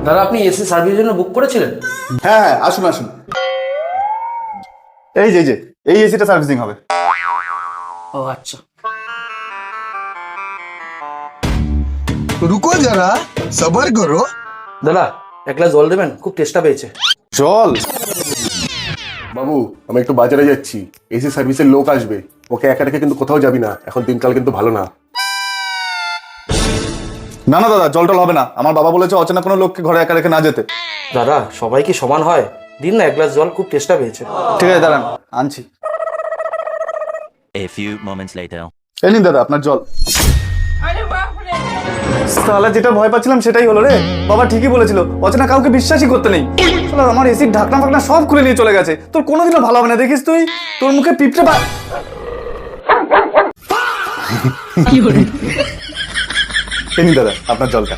দাদা আপনি এসি সার্ভিসের জন্য বুক করেছিলেন? হ্যাঁ হ্যাঁ, আসুন আসুন। এই যে এই এসিটা সার্ভিসিং হবে। ও আচ্ছা। रुको जरा सबर करो। দাদা এক গ্লাস জল দেবেন, খুব তেষ্টা পেয়েছে। জল? বাবু আমি একটু বাজারে যাচ্ছি, এসি সার্ভিসের লোক আসবে, ওকে একা রেখে কিন্তু কোথাও যাবি না, এখন দিনকাল কিন্তু ভালো না। না না দাদা, জল টল হবে না। আমার বাবা বলেছে অচেনা কোনো লোককে ঘরে একা রেখে না যেতে। দাদা সবাই কি সমান হয়? দিন না এক গ্লাস জল, খুব তেষ্টা পেয়েছে। ঠিক আছে দাঁড়ান, আনছি। A few moments later. এই নিন দাদা আপনার জল। সালা যেটা ভয় পাচ্ছিলাম সেটাই হলো রে। বাবা ঠিকই বলেছিল, অচেনা কাউকে বিশ্বাসই করতে নেই। শালা আমার এসির ঢাকনা ফাকনা সব খুলে নিয়ে চলে গেছে। তোর কোনোদিনও ভালো হবে না, দেখিস তুই। তোর মুখে পিঁপড়ে এই নিন দাদা আপনার জলটা।